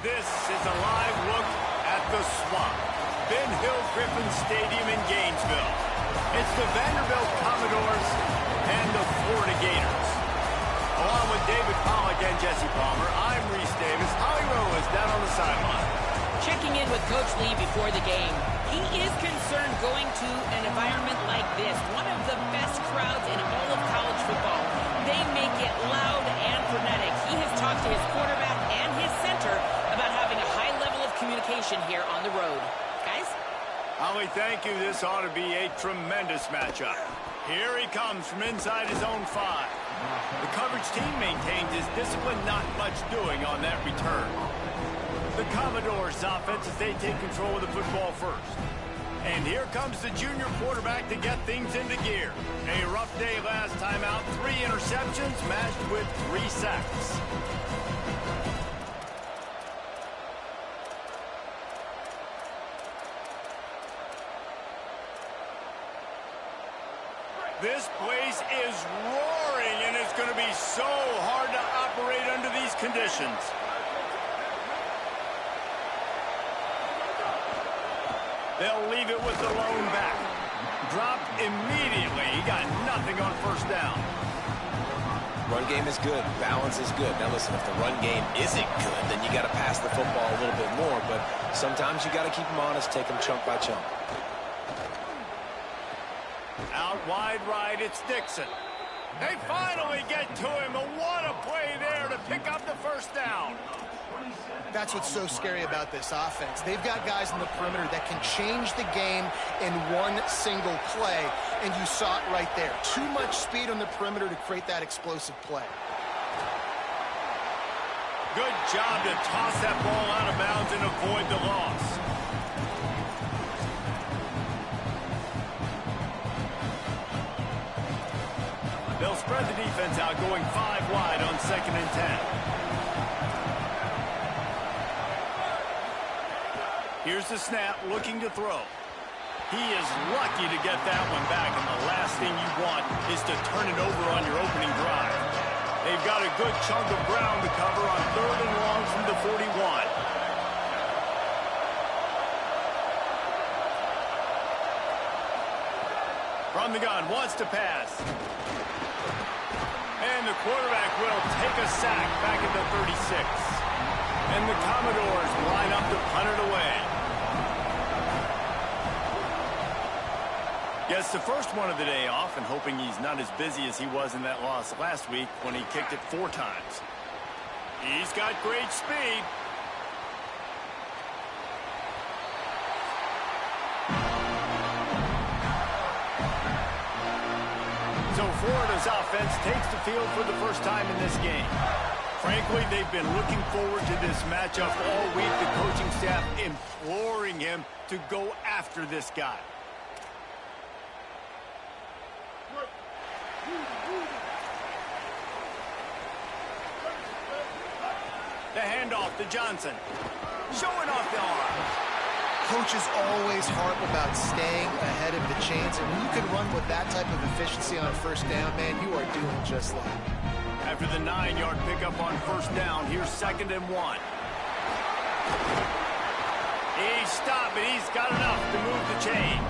This is a live look at the Swamp, Ben Hill Griffin Stadium in Gainesville. It's the Vanderbilt Commodores and the Florida Gators. Along with David Pollack and Jesse Palmer, I'm Reese Davis. Holly Rowe is down on the sideline. Checking in with Coach Lee before the game. He is concerned going to an environment like this, one of the best crowds in all of college football. They make it loud and frenetic. He has talked to his quarterback and his center about having a high level of communication here on the road. Guys? Holly, thank you. This ought to be a tremendous matchup. Here he comes from inside his own 5. The coverage team maintains his discipline, not much doing on that return. The Commodores offense as they take control of the football first. And here comes the junior quarterback to get things into gear. A rough day last time out. 3 interceptions matched with 3 sacks. This place is roaring, and it's going to be so hard to operate under these conditions. They'll leave it with the lone back. Dropped immediately. He got nothing on first down. Run game is good. Balance is good. Now listen, if the run game isn't good, then you got to pass the football a little bit more. But sometimes you got to keep them honest, take them chunk by chunk. Out wide right, it's Dixon. They finally get to him. But what a play there to pick up the first down. That's what's so scary about this offense. They've got guys in the perimeter that can change the game in one single play, and you saw it right there. Too much speed on the perimeter to create that explosive play. Good job to toss that ball out of bounds and avoid the loss. They'll spread the defense out, going 5 wide on 2nd and 10. Here's the snap, looking to throw. He is lucky to get that one back, and the last thing you want is to turn it over on your opening drive. They've got a good chunk of ground to cover on 3rd and long from the 41. From the gun, wants to pass. And the quarterback will take a sack back at the 36. And the Commodores line up to punt it away. Gets the first one of the day off, and hoping he's not as busy as he was in that loss last week when he kicked it 4 times. He's got great speed. So Florida's offense takes the field for the first time in this game. Frankly, they've been looking forward to this matchup all week. The coaching staff imploring him to go after this guy. The handoff to Johnson. Showing off the arm. Coaches always harp about staying ahead of the chains, and when you can run with that type of efficiency on first down, man, you are doing just that. After the 9-yard pickup on first down, here's 2nd and 1. He stopped, but he's got enough to move the chain.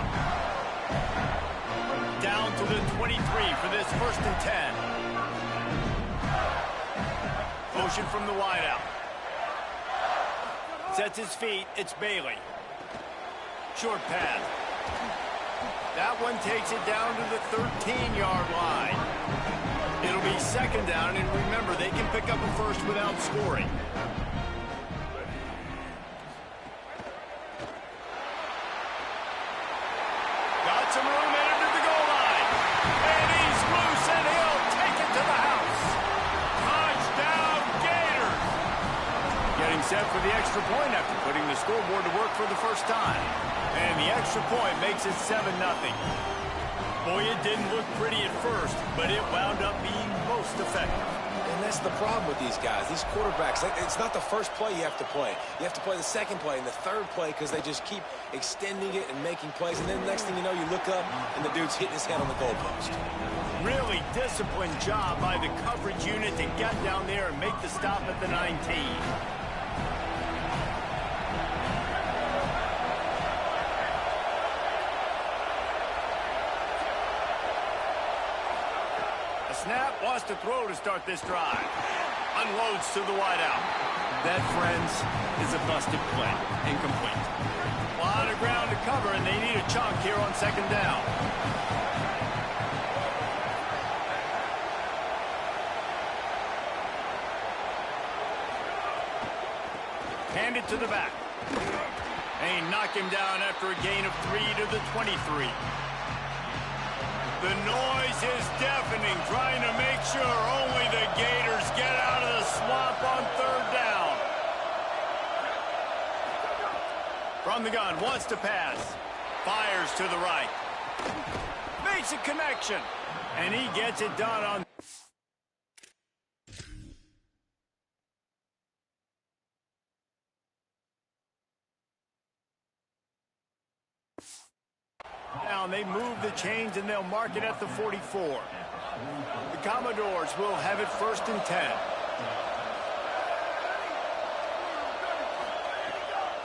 Down to the 23 for this 1st and 10. Motion from the wideout. Sets his feet. It's Bailey. Short pass. That one takes it down to the 13-yard line. It'll be 2nd down, and remember, they can pick up a first without scoring. Got some room in to the goal line. And he's loose, and he'll take it to the house. Touchdown, Gators. Getting set for the extra point after putting the scoreboard to work for the first time. And the extra point makes it 7-0. Boy, it didn't look pretty at first, but it wound up being most effective. And that's the problem with these guys, these quarterbacks. It's not the first play you have to play. You have to play the 2nd play and the 3rd play because they just keep extending it and making plays. And then the next thing you know, you look up and the dude's hitting his head on the goalpost. Really disciplined job by the coverage unit to get down there and make the stop at the 19. Wants to throw to start this drive. Unloads to the wideout. That, friends, is a busted play. Incomplete. A lot of ground to cover, and they need a chunk here on second down. Hand it to the back. They knock him down after a gain of 3 to the 23. The noise is deafening, trying to make sure only the Gators get out of the swamp on third down. From the gun, wants to pass. Fires to the right. Makes a connection. And he gets it done on... Down, they move the chains and they'll mark it at the 44. The Commodores will have it 1st and 10.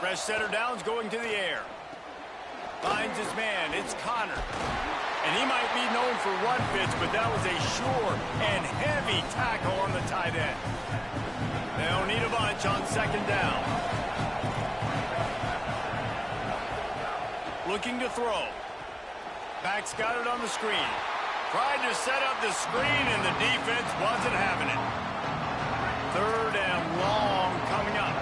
Fresh setter downs going to the air. Finds his man. It's Connor. And he might be known for run fits, but that was a sure and heavy tackle on the tight end. They'll need a bunch on second down. Looking to throw. Back's got it on the screen. Tried to set up the screen, and the defense wasn't having it. 3rd and long coming up.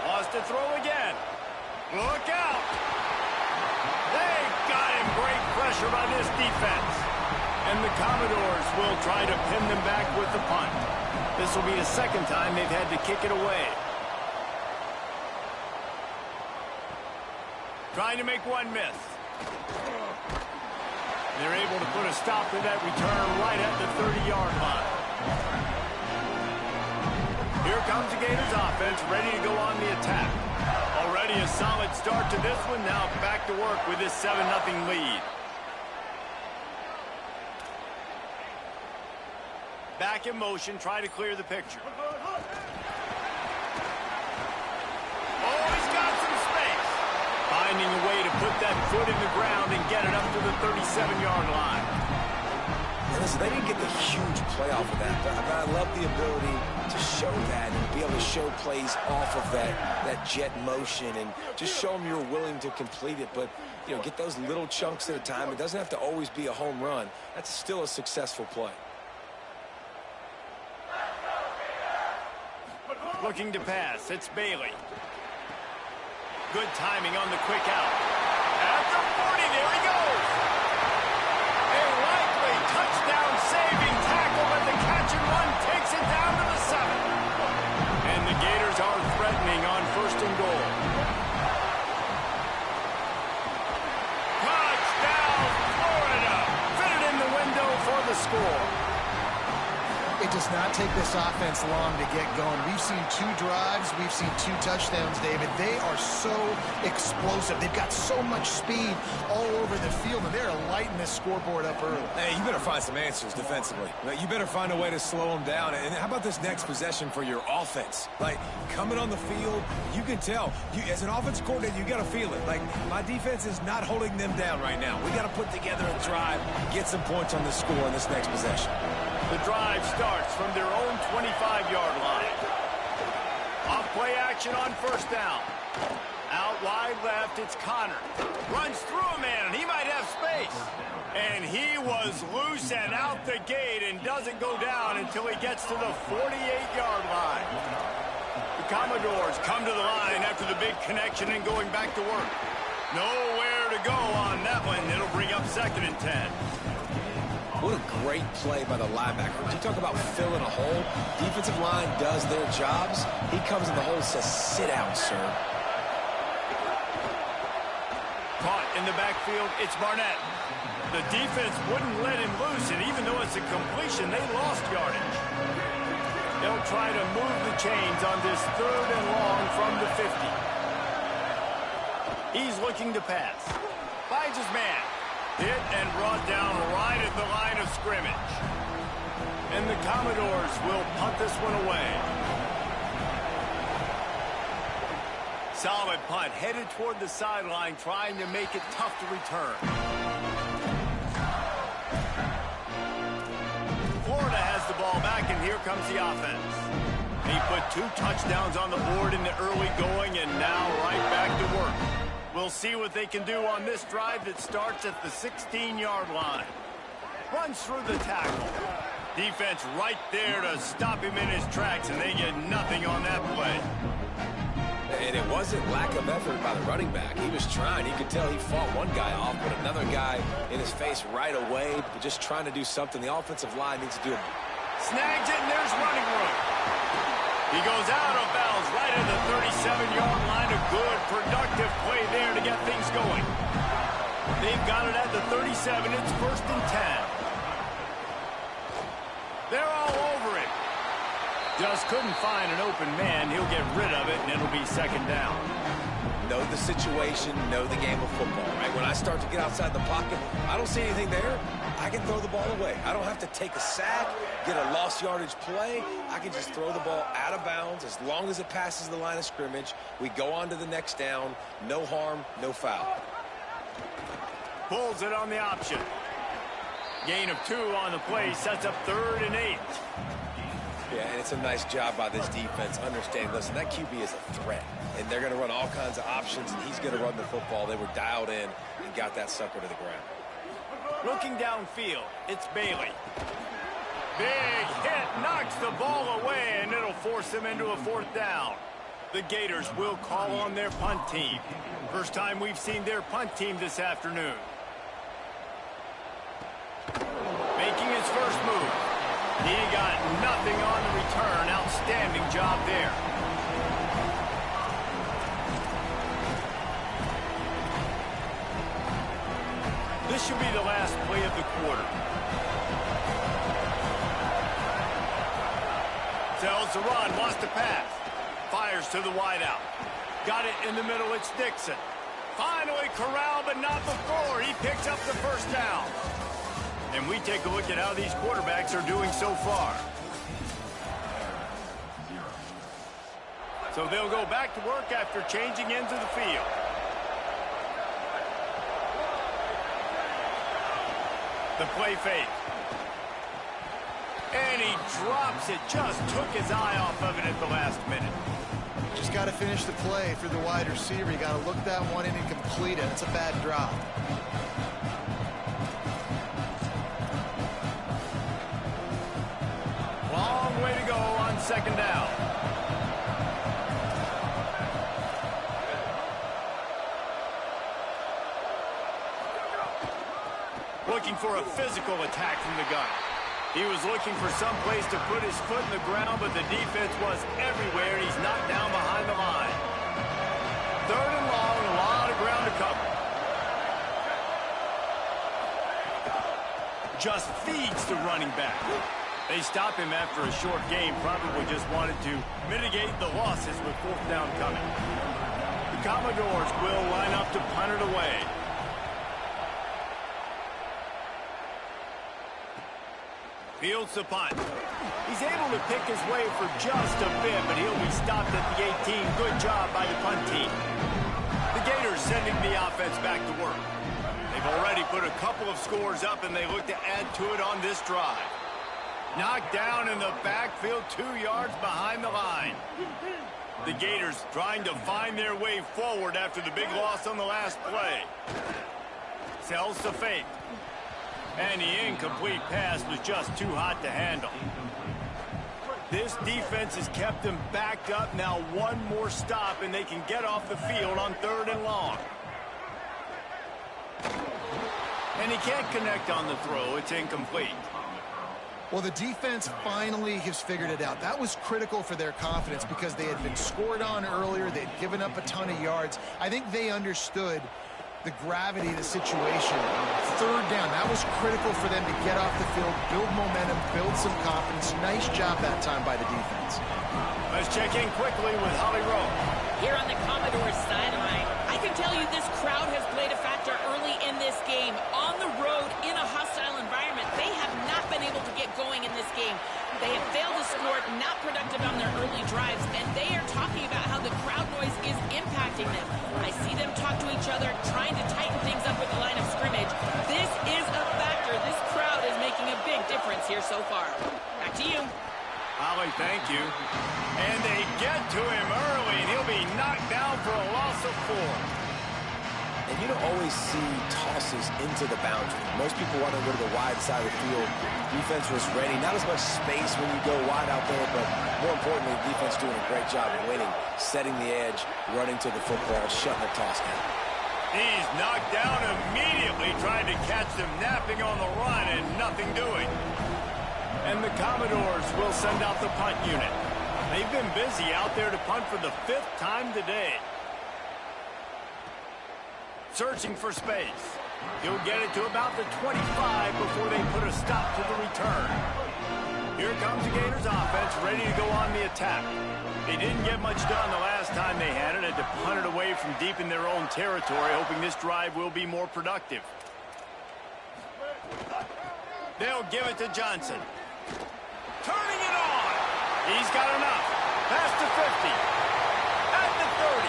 Lost to throw again. Look out! They got him. Great pressure by this defense. And the Commodores will try to pin them back with the punt. This will be the 2nd time they've had to kick it away. Trying to make one miss. They're able to put a stop to that return right at the 30-yard line. Here comes the Gators offense, ready to go on the attack. Already a solid start to this one. Now back to work with this 7-0 lead. Back in motion, try to clear the picture. Oh, he's got some space. Finding a way to put that foot in the ground and get it up to the 37-yard line. And listen, they didn't get the huge play off of that, but I love the ability to show that and be able to show plays off of that jet motion and just show them you're willing to complete it. But, you know, get those little chunks at a time. It doesn't have to always be a home run. That's still a successful play. Looking to pass. It's Bailey. Good timing on the quick out. At the 40, there he goes. A likely touchdown-saving tackle, but the catch and run takes it down to the 7. And the Gators are threatening on 1st and goal. Touchdown, Florida. Fitted in the window for the score. It does not take this offense long to get going. We've seen 2 drives. We've seen 2 touchdowns, David. They are so explosive. They've got so much speed all over the field, and they're lighting this scoreboard up early. Hey, you better find some answers defensively. You better find a way to slow them down. And how about this next possession for your offense? Like, coming on the field, you can tell. As an offensive coordinator, you got to feel it. Like, my defense is not holding them down right now. We got to put together a drive, get some points on the score in this next possession. The drive starts from their own 25-yard line. Off play action on 1st down. Out wide left, it's Connor. Runs through a man, and he might have space. And he was loose and out the gate and doesn't go down until he gets to the 48-yard line. The Commodores come to the line after the big connection and going back to work. Nowhere to go on that one. It'll bring up 2nd and 10. What a great play by the linebacker. You talk about filling a hole. Defensive line does their jobs. He comes in the hole and says, sit down, sir. Caught in the backfield, it's Barnett. The defense wouldn't let him loose, and even though it's a completion, they lost yardage. They'll try to move the chains on this 3rd and long from the 50. He's looking to pass. Finds his man. Hit and brought down right at the line of scrimmage. And the Commodores will punt this one away. Solid punt, headed toward the sideline, trying to make it tough to return. Florida has the ball back, and here comes the offense. He put 2 touchdowns on the board in the early going, and now right back to work. We'll see what they can do on this drive that starts at the 16-yard line. Runs through the tackle. Defense right there to stop him in his tracks, and they get nothing on that play. And it wasn't lack of effort by the running back. He was trying. You could tell he fought one guy off, but another guy in his face right away, just trying to do something. The offensive line needs to do it. Snags it, and there's running room. He goes out of bounds right at the 37-yard line. A good, productive play there to get things going. They've got it at the 37. It's 1st and 10. They're all over it. Just couldn't find an open man. He'll get rid of it, and it'll be 2nd down. Know the situation, know the game of football, right? When I start to get outside the pocket, I don't see anything there. I can throw the ball away. I don't have to take a sack, get a lost yardage play. I can just throw the ball out of bounds as long as it passes the line of scrimmage. We go on to the next down. No harm, no foul. Pulls it on the option. Gain of 2 on the play, sets up 3rd and 8. Yeah, and it's a nice job by this defense understanding, listen, that QB is a threat, and they're going to run all kinds of options, and he's going to run the football. They were dialed in and got that sucker to the ground. Looking downfield, it's Bailey. Big hit, knocks the ball away, and it'll force them into a 4th down. The Gators will call on their punt team. First time we've seen their punt team this afternoon. Making his first move. He got nothing on the return. Outstanding job there. This should be the last play of the quarter. Tells the run, wants to pass. Fires to the wideout. Got it in the middle, it's Dixon. Finally corralled, but not before. He picks up the 1st down. And we take a look at how these quarterbacks are doing so far. So they'll go back to work after changing into the field. The play fake. And he drops it. Just took his eye off of it at the last minute. Just got to finish the play for the wide receiver. You got to look that one in and complete it. It's a bad drop. Long way to go on 2nd down. Looking for a physical attack from the gun. He was looking for some place to put his foot in the ground, but the defense was everywhere. He's knocked down behind the line. 3rd and long, a lot of ground to cover. Just feeds the running back. They stop him after a short game. Probably just wanted to mitigate the losses with 4th down coming. The Commodores will line up to punt it away. Fields the punt. He's able to pick his way for just a bit, but he'll be stopped at the 18. Good job by the punt team. The Gators sending the offense back to work. They've already put a couple of scores up, and they look to add to it on this drive. Knocked down in the backfield, 2 yards behind the line. The Gators trying to find their way forward after the big loss on the last play. Sells to fake. And the incomplete pass was just too hot to handle. This defense has kept them backed up. Now one more stop, and they can get off the field on 3rd and long. And he can't connect on the throw. It's incomplete. Well, the defense finally has figured it out. That was critical for their confidence because they had been scored on earlier. They'd given up a ton of yards. I think they understood the gravity of the situation. 3rd down, that was critical for them to get off the field, build momentum, build some confidence. Nice job that time by the defense. Let's check in quickly with Holly Rowe. Here on the Commodores sideline, I can tell you this crowd has played a factor early in this game. On the road, in a hostile environment, they have not been able to get going in this game. They have failed to score board, not productive on their early drives, and they are talking about how the crowd noise is impacting them. I see them talk to each other, trying to tighten things up at the line of scrimmage. This is a factor. This crowd is making a big difference here so far. Back to you. Holly, thank you. And they get to him early, and he'll be knocked down for a loss of 4. And you don't always see tosses into the boundary. Most people want to go to the wide side of the field. Defense was ready. Not as much space when you go wide out there, but more importantly, defense doing a great job of winning, setting the edge, running to the football, shutting the toss down. He's knocked down immediately, trying to catch them napping on the run and nothing doing. And the Commodores will send out the punt unit. They've been busy out there to punt for the 5th time today. Searching for space. He'll get it to about the 25 before they put a stop to the return. Here comes the Gators offense, ready to go on the attack. They didn't get much done the last time they had it. Had to punt it away from deep in their own territory, hoping this drive will be more productive. They'll give it to Johnson. Turning it on. He's got enough. Past the 50. At the 30.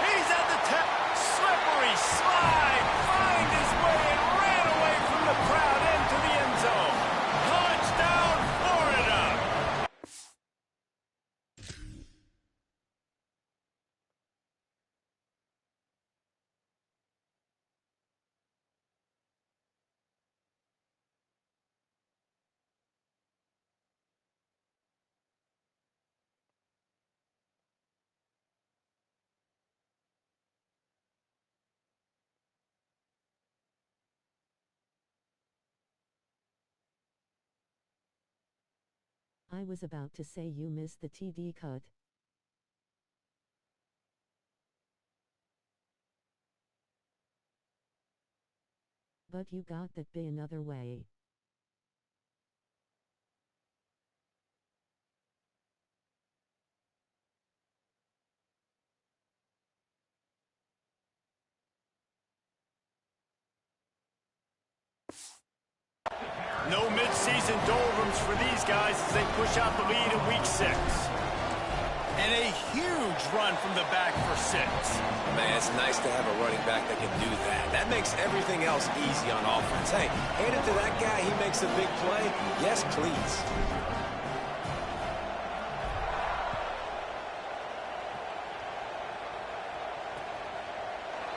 He's at the 10. Slippery slide. Find his way and ran away from the crowd into the end zone. Touchdown, Florida. I was about to say you missed the TV cut. But you got that by another way. No mid-season doldrums for these guys as they push out the lead in week 6. And a huge run from the back for 6. Man, it's nice to have a running back that can do that. That makes everything else easy on offense. Hey, hand it to that guy. He makes a big play. Yes, please.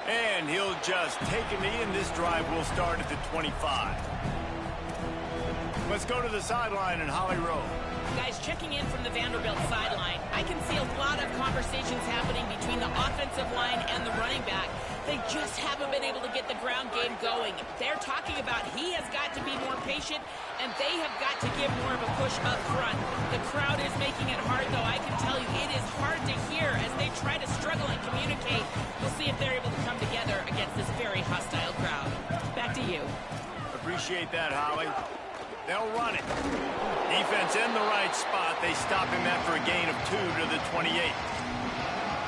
And he'll just take a knee, and this drive will start at the 25. Let's go to the sideline in Holly Rowe. Guys, checking in from the Vanderbilt sideline, I can see a lot of conversations happening between the offensive line and the running back. They just haven't been able to get the ground game going. They're talking about he has got to be more patient, and they have got to give more of a push up front. The crowd is making it hard, though. I can tell you it is hard to hear as they try to struggle and communicate. We'll see if they're able to come together against this very hostile crowd. Back to you. Appreciate that, Holly. They'll run it. Defense in the right spot. They stop him after a gain of 2 to the 28.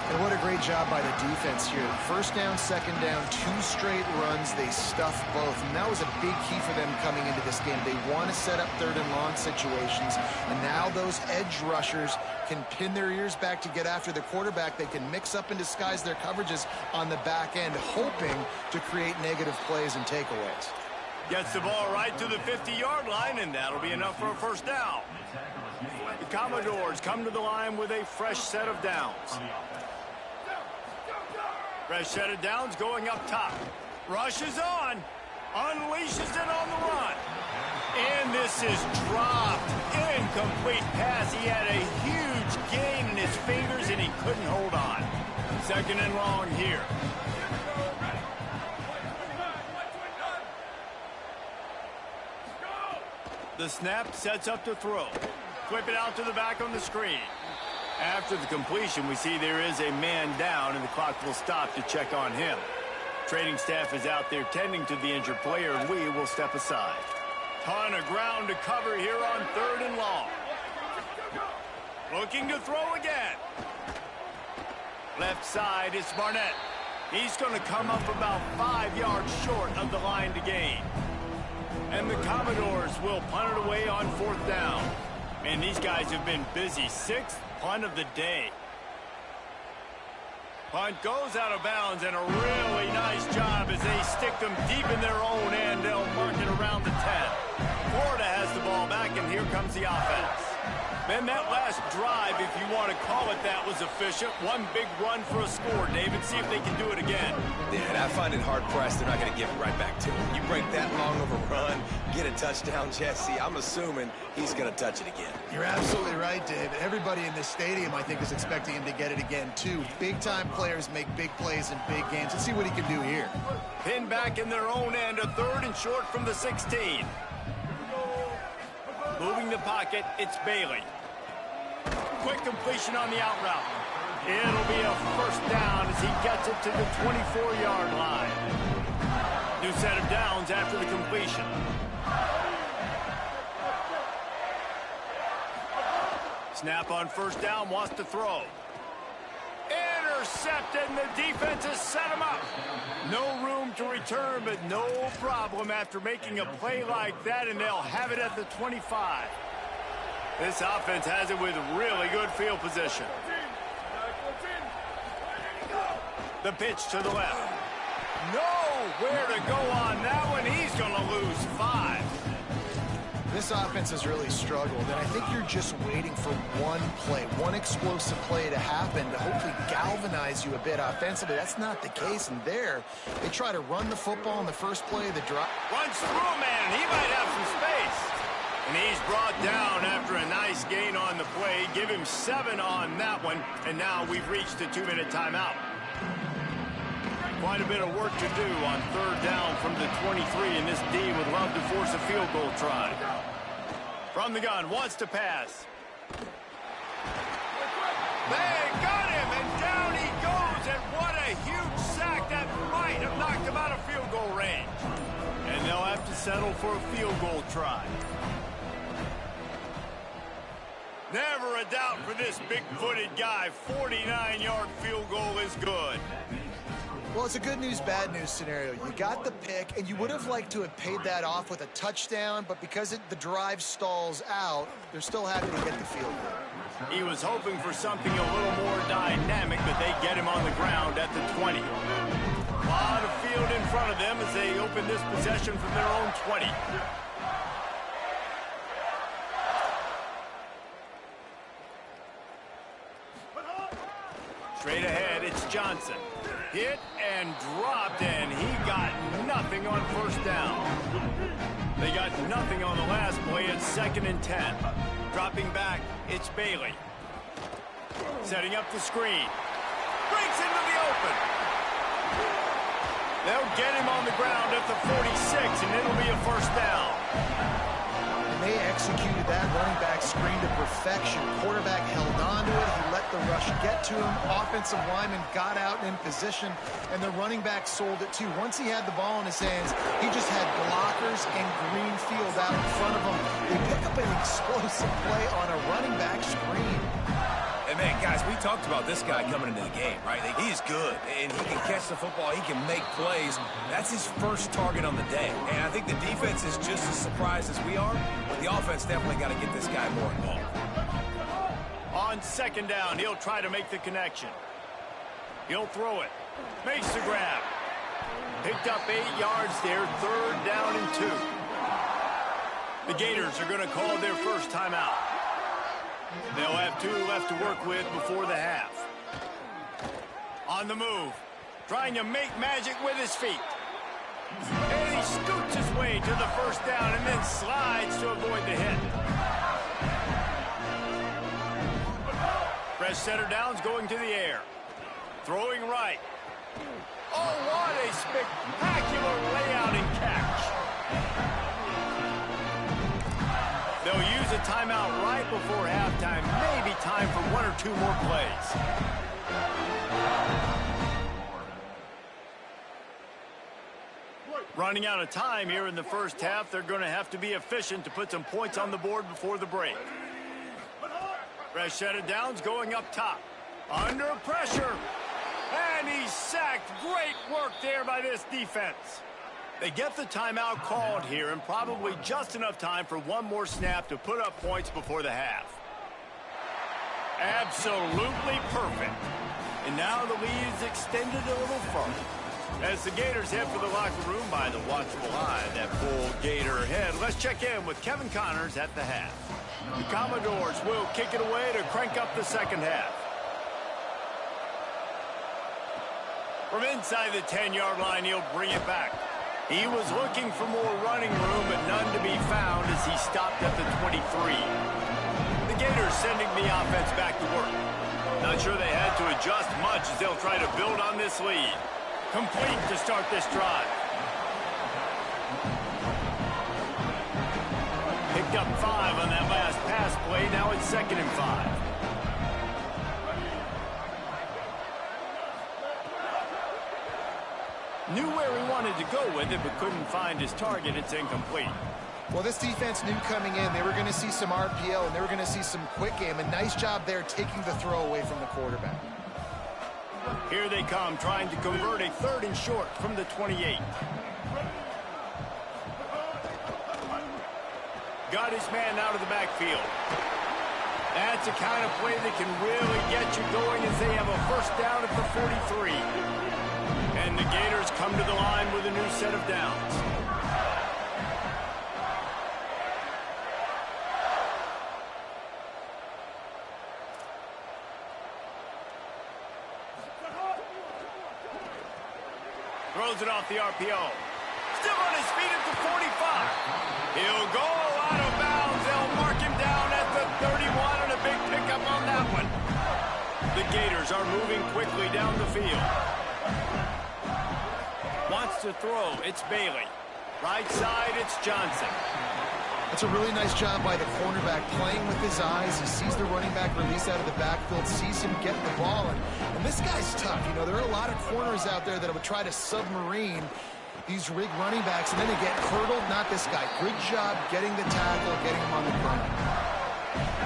And what a great job by the defense here. First down, second down, 2 straight runs. They stuffed both. And that was a big key for them coming into this game. They want to set up third and long situations. And now those edge rushers can pin their ears back to get after the quarterback. They can mix up and disguise their coverages on the back end, hoping to create negative plays and takeaways. Gets the ball right to the 50-yard line, and that'll be enough for a first down. The Commodores come to the line with a fresh set of downs. Fresh set of downs going up top. Rushes on. Unleashes it on the run. And this is dropped. Incomplete pass. He had a huge gain in his fingers, and he couldn't hold on. Second and long here. The snap sets up to throw. Flip it out to the back on the screen. After the completion, we see there is a man down, and the clock will stop to check on him. Training staff is out there tending to the injured player, and we will step aside. Ton of ground to cover here on third and long. Looking to throw again. Left side is Barnett. He's going to come up about 5 yards short of the line to gain. And the Commodores will punt it away on fourth down. And these guys have been busy. Sixth punt of the day. Punt goes out of bounds, and a really nice job as they stick them deep in their own end. They'll mark it around the 10. Florida has the ball back, and here comes the offense. Man, that last drive, if you want to call it that, was efficient. One big run for a score. David, see if they can do it again. Yeah, and I find it hard-pressed. They're not going to give it right back to him. You break that long of a run, get a touchdown, Jesse, I'm assuming he's going to touch it again. You're absolutely right, David. Everybody in this stadium, I think, is expecting him to get it again, too. Big-time players make big plays in big games. Let's see what he can do here. Pinned back in their own end, a 3rd and short from the 16. Moving the pocket, it's Bailey. Quick completion on the out route. It'll be a first down as he gets it to the 24-yard line. New set of downs after the completion. Snap on first down, wants to throw. Intercepted, and the defense has set him up. No room to return, but no problem after making a play like that, and they'll have it at the 25. This offense has it with really good field position. The pitch to the left. Nowhere to go on that one. He's going to lose 5. This offense has really struggled, and I think you're just waiting for one play, one explosive play to happen to hopefully galvanize you a bit offensively. That's not the case, and there, they try to run the football in the first play of the drive. Runs through a man. He might have some space. And he's brought down after a nice gain on the play. Give him 7 on that one, and now we've reached a 2-minute timeout. Quite a bit of work to do on 3rd down from the 23, and this D would love to force a field goal try. From the gun, wants to pass. They got him, and down he goes, and what a huge sack that might have knocked him out of field goal range. And they'll have to settle for a field goal try. Never a doubt for this big-footed guy. 49-yard field goal is good. Well, it's a good news, bad news scenario. You got the pick, and you would have liked to have paid that off with a touchdown, but because the drive stalls out, they're still happy to get the field goal. He was hoping for something a little more dynamic, but they get him on the ground at the 20. A lot of field in front of them as they open this possession from their own 20. Straight ahead, it's Johnson. Hit and dropped, and he got nothing on first down. They got nothing on the last play. It's 2nd and 10. Dropping back, it's Bailey. Setting up the screen. Breaks into the open. They'll get him on the ground at the 46, and it'll be a first down. They executed that running back screen to perfection. Quarterback held on to it. He let the rush get to him. Offensive lineman got out in position, and the running back sold it too. Once he had the ball in his hands, he just had blockers and green field out in front of him. They pick up an explosive play on a running back screen. And man, guys, we talked about this guy coming into the game, right? He's good, and he can catch the football. He can make plays. That's his first target on the day. And I think the defense is just as surprised as we are, but the offense definitely got to get this guy more involved. On 2nd down, he'll try to make the connection. He'll throw it. Makes the grab. Picked up 8 yards there, 3rd down and 2. The Gators are going to call their first timeout. They'll have 2 left to work with before the half. On the move. Trying to make magic with his feet. And he scoots his way to the first down and then slides to avoid the hit. Fresh center downs going to the air. Throwing right. Oh, what a spectacular layout and catch. They'll use a timeout right before halftime. Maybe time for 1 or 2 more plays. Running out of time here in the first half. They're going to have to be efficient to put some points on the board before the break. Fresh set of downs going up top. Under pressure. And he's sacked. Great work there by this defense. They get the timeout called here, and probably just enough time for one more snap to put up points before the half. Absolutely perfect. And now the lead is extended a little further. As the Gators head for the locker room by the watchful eye, that full Gator head. Let's check in with Kevin Connors at the half. The Commodores will kick it away to crank up the second half. From inside the 10-yard line, he'll bring it back. He was looking for more running room, but none to be found as he stopped at the 23. The Gators sending the offense back to work. Not sure they had to adjust much as they'll try to build on this lead. Complete to start this drive. Picked up 5 on that last pass play. Now it's 2nd and 5. Knew where he wanted to go with it, but couldn't find his target. It's incomplete. Well, this defense knew coming in they were going to see some RPO and they were going to see some quick game. A nice job there taking the throw away from the quarterback. Here they come, trying to convert a 3rd and short from the 28. Got his man out of the backfield. That's the kind of play that can really get you going as they have a first down at the 43. And the Gators come to the line with a new set of downs. Throws it off the RPO. Still on his feet at the 45. He'll go out of bounds. They'll mark him down at the 31, and a big pickup on that one. The Gators are moving quickly down the field. Wants to throw. It's Bailey. Right side, it's Johnson. That's a really nice job by the cornerback, playing with his eyes. He sees the running back release out of the backfield, sees him get the ball. And this guy's tough. You know, there are a lot of corners out there that would try to submarine these rig running backs, and then they get hurdled. Not this guy. Good job getting the tackle, getting him on the ground.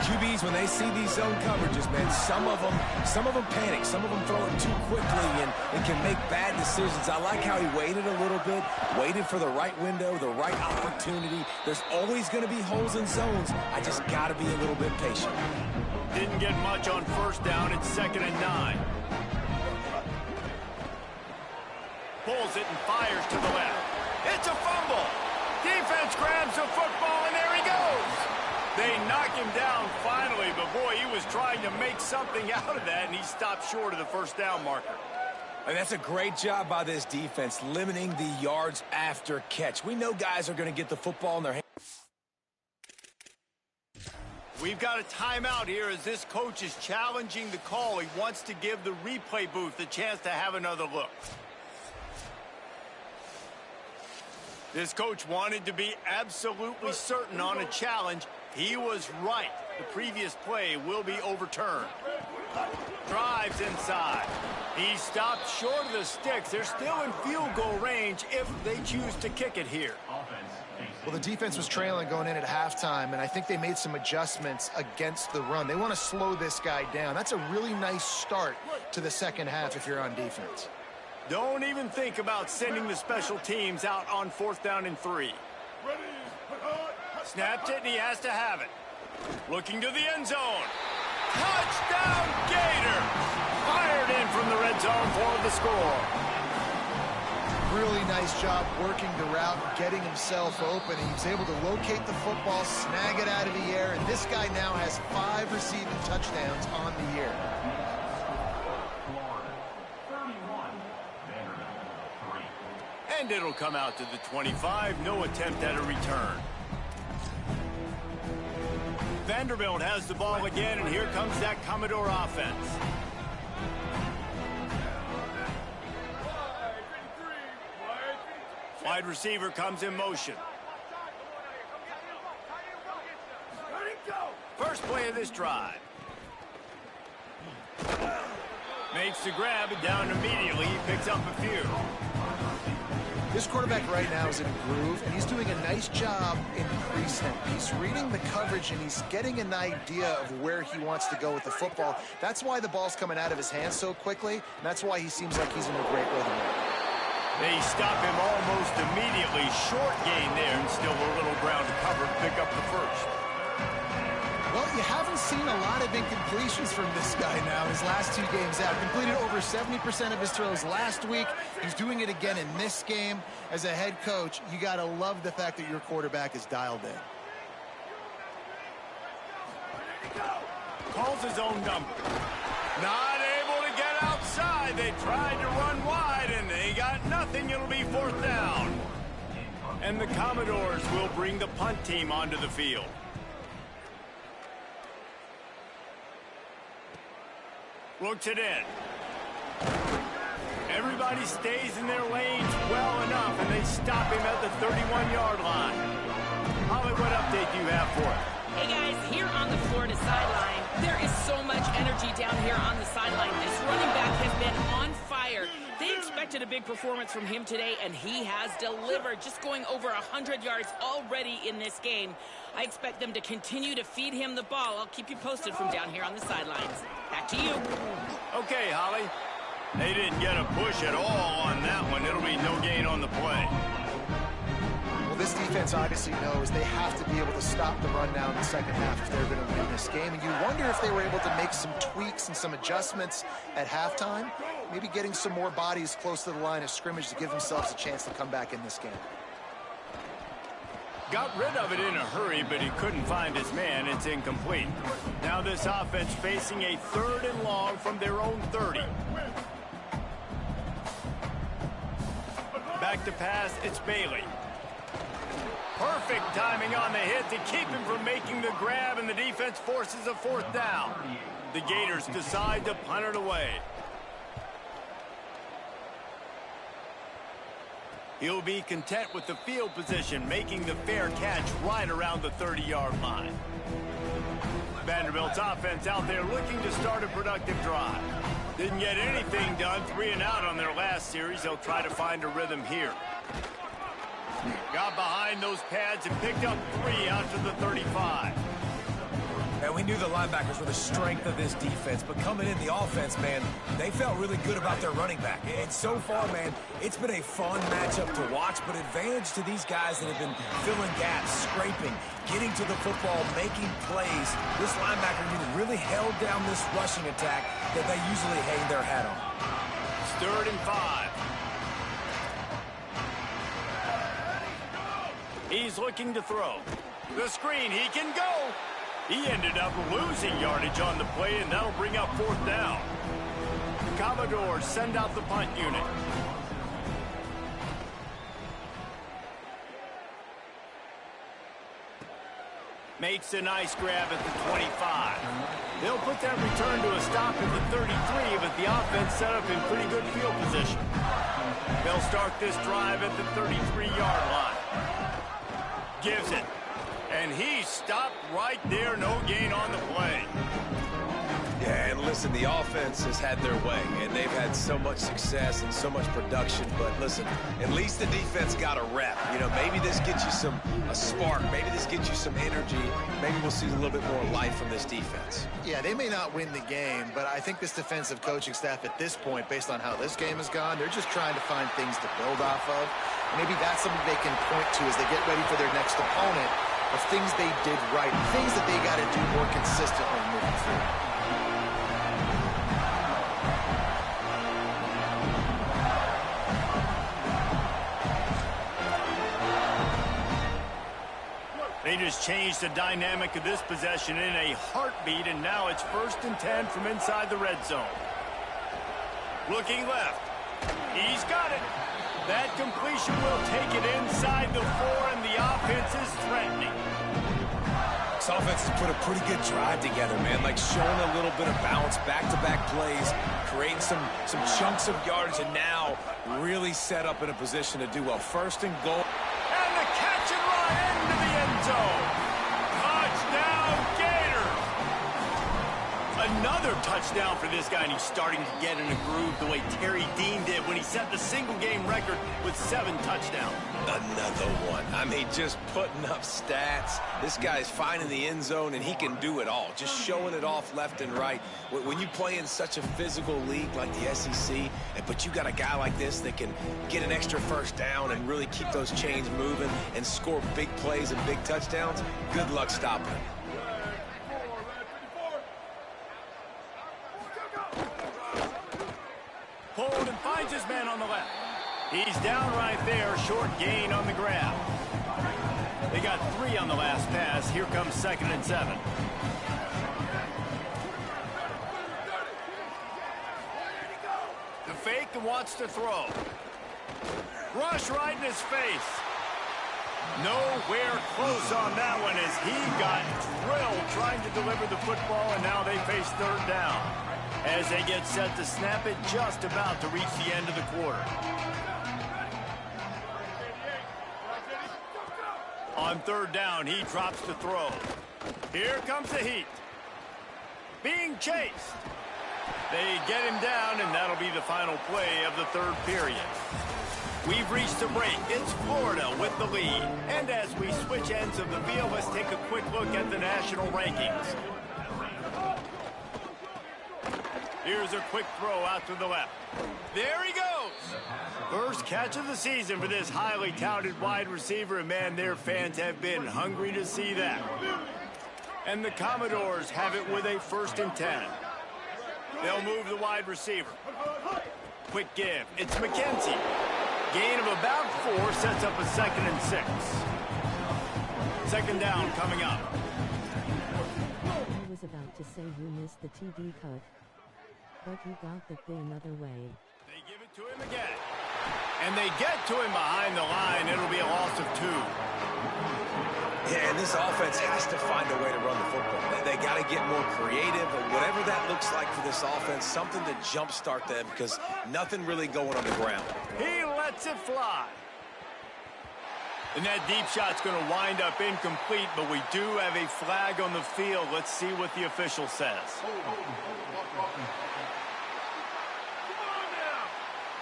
QBs, when they see these zone coverages, man, some of them panic. Some of them throw it too quickly, and it can make bad decisions. I like how he waited a little bit, waited for the right window, the right opportunity. There's always going to be holes in zones. I just got to be a little bit patient. Didn't get much on first down. It's 2nd and 9. Pulls it and fires to the left. It's a fumble. Defense grabs the football, and there he goes. They knock him down finally, but boy, he was trying to make something out of that, and he stopped short of the first down marker. And that's a great job by this defense, limiting the yards after catch. We know guys are going to get the football in their hands. We've got a timeout here as this coach is challenging the call. He wants to give the replay booth a chance to have another look. This coach wanted to be absolutely certain on a challenge. He was right. The previous play will be overturned. Drives inside. He stopped short of the sticks. They're still in field goal range if they choose to kick it here. Well, the defense was trailing going in at halftime, and I think they made some adjustments against the run. They want to slow this guy down. That's a really nice start to the second half if you're on defense. Don't even think about sending the special teams out on 4th down and 3. Snapped it, and he has to have it. Looking to the end zone. Touchdown, Gator! Fired in from the red zone for the score. Really nice job working the route, getting himself open. He was able to locate the football, snag it out of the air, and this guy now has 5 receiving touchdowns on the year. And it'll come out to the 25. No attempt at a return. Vanderbilt has the ball again, and here comes that Commodore offense. Wide receiver comes in motion. First play of this drive. Makes the grab and down immediately. He picks up a few. This quarterback right now is in a groove, and he's doing a nice job in pre-snap. He's reading the coverage, and he's getting an idea of where he wants to go with the football. That's why the ball's coming out of his hands so quickly, and that's why he seems like he's in a great rhythm. They stop him almost immediately. Short gain there, and still a little ground to cover to pick up the first. Well, you haven't seen a lot of incompletions from this guy now in his last 2 games out. Completed over 70% of his throws last week. He's doing it again in this game. As a head coach, you got to love the fact that your quarterback is dialed in. Calls his own number. Not able to get outside. They tried to run wide, and they got nothing. It'll be 4th down. And the Commodores will bring the punt team onto the field. Looks it in. Everybody stays in their lanes well enough, and they stop him at the 31-yard line. Holly, what update do you have for us? Hey guys, here on the Florida sideline, there is so much energy down here on the sideline. This running back has been on fire. They expected a big performance from him today, and he has delivered, just going over 100 yards already in this game. I expect them to continue to feed him the ball. I'll keep you posted from down here on the sidelines. Back to you. Okay, Holly. They didn't get a push at all on that one. It'll be no gain on the play. Well, this defense obviously knows they have to be able to stop the run now in the second half if they're going to win this game. And you wonder if they were able to make some tweaks and some adjustments at halftime, maybe getting some more bodies close to the line of scrimmage to give themselves a chance to come back in this game. Got rid of it in a hurry, but he couldn't find his man. It's incomplete. Now this offense facing a 3rd and long from their own 30. Back to pass, it's Bailey. Perfect timing on the hit to keep him from making the grab, and the defense forces a 4th down. The Gators decide to punt it away. He'll be content with the field position, making the fair catch right around the 30-yard line. Vanderbilt's offense out there looking to start a productive drive. Didn't get anything done, 3 and out on their last series. They'll try to find a rhythm here. Got behind those pads and picked up 3 out to the 35. And we knew the linebackers were the strength of this defense, but coming in the offense, man, they felt really good about their running back. And so far, man, it's been a fun matchup to watch, but advantage to these guys that have been filling gaps, scraping, getting to the football, making plays. This linebacker unit really held down this rushing attack that they usually hang their hat on. 3rd and 5. He's looking to throw. The screen, he can go. He ended up losing yardage on the play, and that'll bring up 4th down. The Commodores send out the punt unit. Makes a nice grab at the 25. They'll put that return to a stop at the 33, but the offense set up in pretty good field position. They'll start this drive at the 33-yard line. Gives it. And he stopped right there. No gain on the play. Yeah, and listen, the offense has had their way, and they've had so much success and so much production. But listen, at least the defense got a rep. You know, maybe this gets you a spark. Maybe this gets you some energy. Maybe we'll see a little bit more life from this defense. Yeah, they may not win the game, but I think this defensive coaching staff at this point, based on how this game has gone, they're just trying to find things to build off of. Maybe that's something they can point to as they get ready for their next opponent, of things they did right, things that they got to do more consistently moving forward. They just changed the dynamic of this possession in a heartbeat, and now it's 1st and 10 from inside the red zone. Looking left. He's got it. That completion will take it inside the 4, and the offense is threatening. This offense has put a pretty good drive together, man. Like showing a little bit of balance, back-to-back plays, creating some chunks of yardage, and now really set up in a position to do well. 1st and goal. And the catch and run into the end zone. Touchdown, Gators. Another touchdown. touchdown for this guy, and he's starting to get in a groove the way Terry Dean did when he set the single-game record with 7 touchdowns. Another one. I mean, just putting up stats. This guy's finding the end zone, and he can do it all. Just showing it off left and right. When you play in such a physical league like the SEC, but you got a guy like this that can get an extra first down and really keep those chains moving and score big plays and big touchdowns, good luck stopping him. Hold and finds his man on the left. He's down right there, short gain on the grab. They got 3 on the last pass. Here comes 2nd and 7. The fake and wants to throw. Rush right in his face. Nowhere close on that one as he got drilled trying to deliver the football, and now they face 3rd down as they get set to snap it, just about to reach the end of the quarter. On 3rd down, he drops the throw. Here comes the heat. Being chased. They get him down, and that'll be the final play of the 3rd period. We've reached the break. It's Florida with the lead. And as we switch ends of the field, let's take a quick look at the national rankings. Here's a quick throw out to the left. There he goes. First catch of the season for this highly touted wide receiver. And, man, their fans have been hungry to see that. And the Commodores have it with a 1st and 10. They'll move the wide receiver. Quick give. It's McKenzie. Gain of about 4 sets up a 2nd and 6. 2nd down coming up. I was about to say you missed the TD cut, but you got the play another way. They give it to him again. And they get to him behind the line. It'll be a loss of 2. Yeah, and this offense has to find a way to run the football. They got to get more creative, and whatever that looks like for this offense, something to jumpstart them because nothing really going on the ground. He lets it fly. And that deep shot's going to wind up incomplete, but we do have a flag on the field. Let's see what the official says.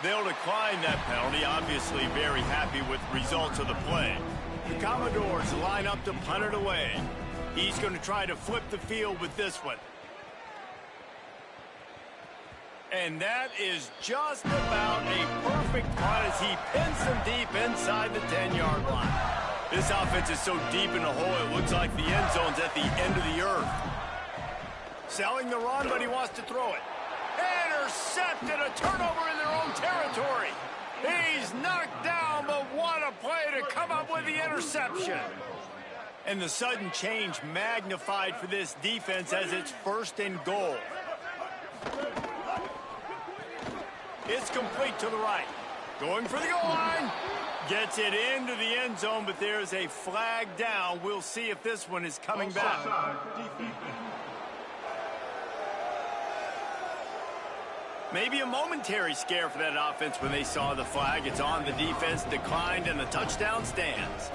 They'll decline that penalty, obviously very happy with the results of the play. The Commodores line up to punt it away. He's going to try to flip the field with this one. And that is just about a perfect punt as he pins them deep inside the 10-yard line. This offense is so deep in the hole, it looks like the end zone's at the end of the earth. Selling the run, but he wants to throw it. Intercepted, a turnover in their own territory. He's knocked down, but what a play to come up with the interception. And the sudden change magnified for this defense as it's 1st and goal. It's complete to the right. Going for the goal line. Gets it into the end zone, but there's a flag down. We'll see if this one is coming back. Maybe a momentary scare for that offense when they saw the flag. It's on, the defense declined, and the touchdown stands.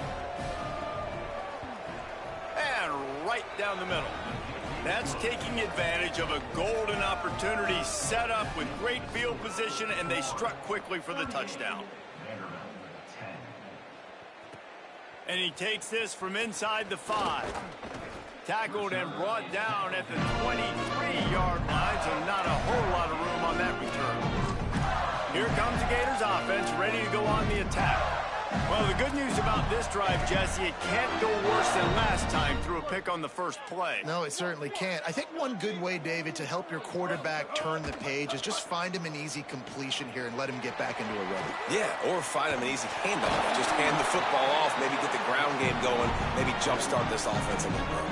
And right down the middle. That's taking advantage of a golden opportunity set up with great field position, and they struck quickly for the touchdown. And he takes this from inside the 5. Tackled and brought down at the 23-yard line, so not a whole lot of room on that return. Here comes the Gators offense, ready to go on the attack. Well, the good news about this drive, Jesse, it can't go worse than last time through a pick on the first play. No, it certainly can't. I think one good way, David, to help your quarterback turn the page is just find him an easy completion here and let him get back into a run. Yeah, or find him an easy handoff. Just hand the football off, maybe get the ground game going, maybe jumpstart this offense a little bit.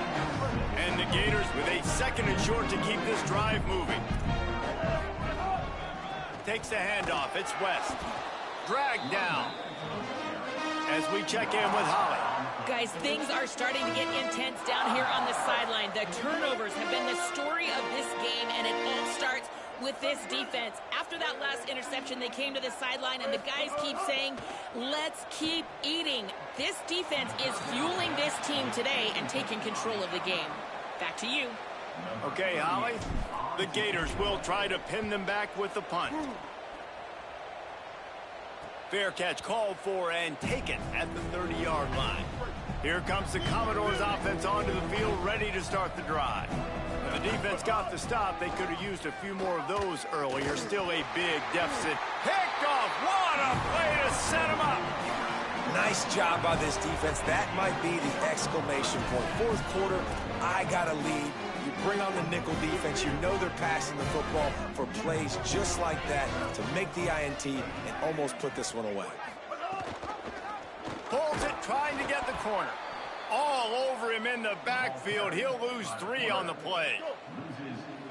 And the Gators with a 2nd and short to keep this drive moving. Takes the handoff. It's West. Dragged down. As we check in with Holly. Guys, things are starting to get intense down here on the sideline. The turnovers have been the story of this game, and it all starts with this defense. After that last interception, they came to the sideline, and the guys keep saying, let's keep eating. This defense is fueling this team today and taking control of the game. Back to you. Okay, Holly. The Gators will try to pin them back with the punt. Fair catch called for and taken at the 30-yard line. Here comes the Commodores offense onto the field, ready to start the drive. When the defense got the stop, they could have used a few more of those earlier. Still a big deficit. Picked off. What a play to set him up. Nice job by this defense. That might be the exclamation point. Fourth quarter, I got a lead. You bring on the nickel defense. You know they're passing the football for plays just like that to make the INT and almost put this one away. Pulls it, trying to get the corner. All over him in the backfield. He'll lose 3 on the play.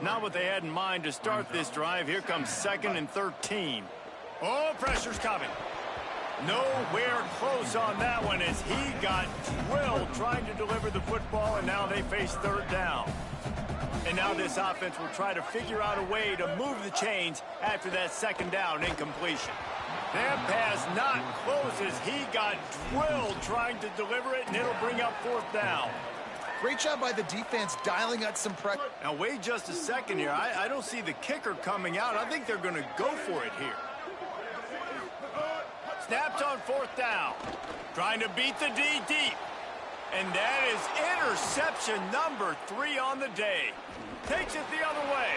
Not what they had in mind to start this drive. Here comes 2nd and 13. Oh, pressure's coming. Nowhere close on that one as he got drilled trying to deliver the football, and now they face 3rd down. And now this offense will try to figure out a way to move the chains after that 2nd down incompletion. That pass not close as he got drilled trying to deliver it, and it'll bring up 4th down. Great job by the defense dialing up some pressure. Now wait just a second here. I don't see the kicker coming out. I think they're going to go for it here. Snaps on 4th down. Trying to beat the D deep. And that is interception number 3 on the day. Takes it the other way.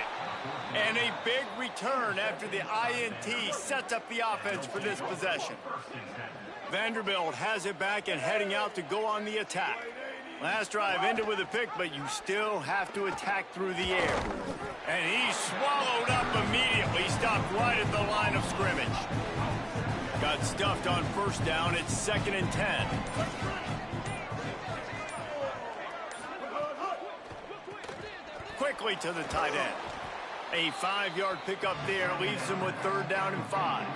And a big return after the INT sets up the offense for this possession. Vanderbilt has it back and heading out to go on the attack. Last drive ended with a pick, but you still have to attack through the air. And he's swallowed up immediately, stopped right at the line of scrimmage. Got stuffed on 1st down. It's 2nd and 10. Quickly to the tight end. A 5-yard pickup there leaves them with 3rd down and 5.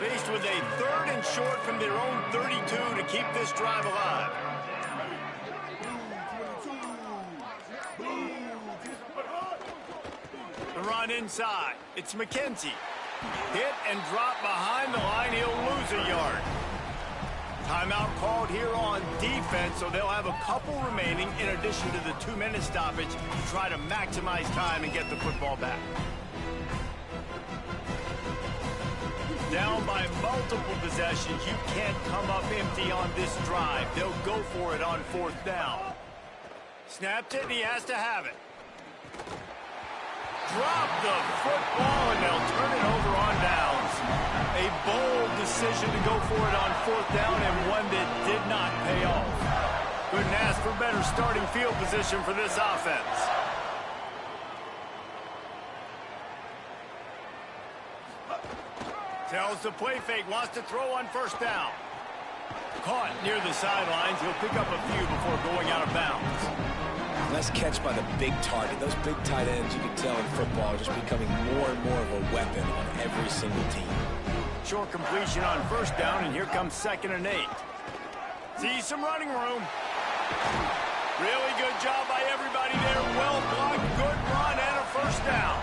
Faced with a 3rd and short from their own 32 to keep this drive alive. The run inside. It's McKenzie. Hit and drop behind the line. He'll lose a yard. Timeout called here on defense, so they'll have a couple remaining in addition to the 2-minute stoppage to try to maximize time and get the football back. Down by multiple possessions, you can't come up empty on this drive. They'll go for it on 4th down. Snapped it, and he has to have it. Drop the football, and they'll turn it over on downs. A bold decision to go for it on 4th down, and one that did not pay off. Couldn't ask for better starting field position for this offense. Tells the play fake, wants to throw on 1st down. Caught near the sidelines. He'll pick up a few before going out of bounds. Nice catch by the big target. Those big tight ends, you can tell in football, are just becoming more and more of a weapon on every single team. Short completion on 1st down, and here comes 2nd and 8. See some running room. Really good job by everybody there. Well blocked, good run, and a 1st down.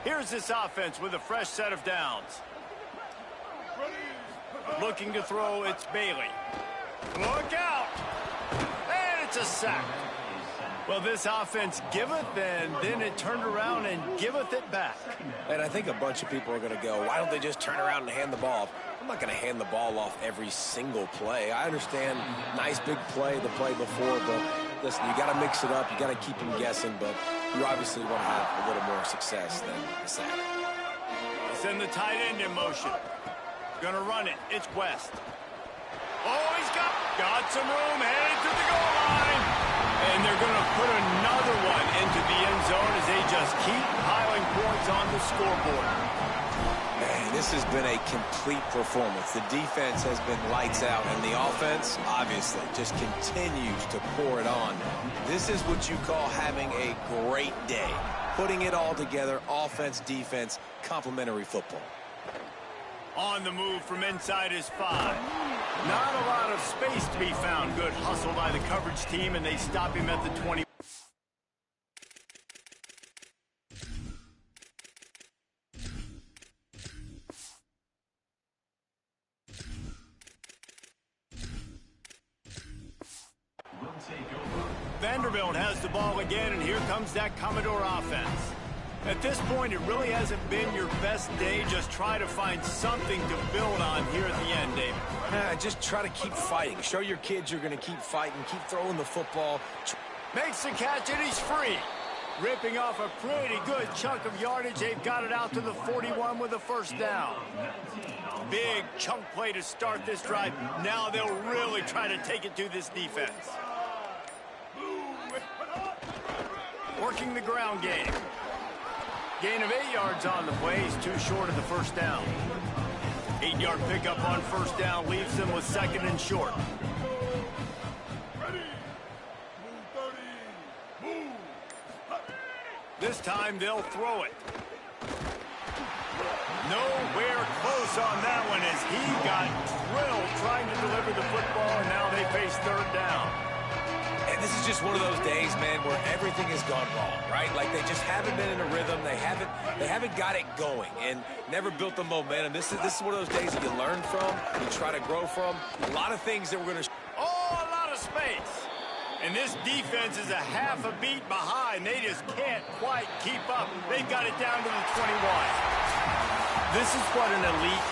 Here's this offense with a fresh set of downs. Looking to throw, it's Bailey. Look out! And it's a sack. Well, this offense giveth, and then it turned around and giveth it back. And I think a bunch of people are going to go, why don't they just turn around and hand the ball off? I'm not going to hand the ball off every single play. I understand nice big play the play before, but listen, you got to mix it up. You got to keep them guessing, but you obviously want to have a little more success than a sack. Send the tight end in motion. Gonna run it. It's West. Oh, he's got some room, headed to the goal line. And they're gonna put another one into the end zone as they just keep piling points on the scoreboard. Man, this has been a complete performance. The defense has been lights out, and the offense, obviously, just continues to pour it on. This is what you call having a great day. Putting it all together, offense, defense, complementary football. On the move from inside his 5. Not a lot of space to be found. Good hustle by the coverage team, and they stop him at the 20. Vanderbilt has the ball again, and here comes that Commodore offense. At this point, it really hasn't been your best day. Just try to find something to build on here at the end, David. Just try to keep fighting. Show your kids you're going to keep fighting. Keep throwing the football. Makes the catch, and he's free. Ripping off a pretty good chunk of yardage. They've got it out to the 41 with a first down. Big chunk play to start this drive. Now they'll really try to take it to this defense. Working the ground game. Gain of 8 yards on the play. He's too short of the first down. 8-yard pickup on first down leaves them with second and short. This time they'll throw it. Nowhere close on that one as he got drilled trying to deliver the football, and now they face third down. And this is just one of those days, man, where everything has gone wrong, right? Like they just haven't been in a rhythm. They haven't got it going and never built the momentum. This is one of those days that you learn from, you try to grow from. A lot of things that we're going to... Oh, a lot of space. And this defense is a half a beat behind. They just can't quite keep up. They've got it down to the 21. This is what an elite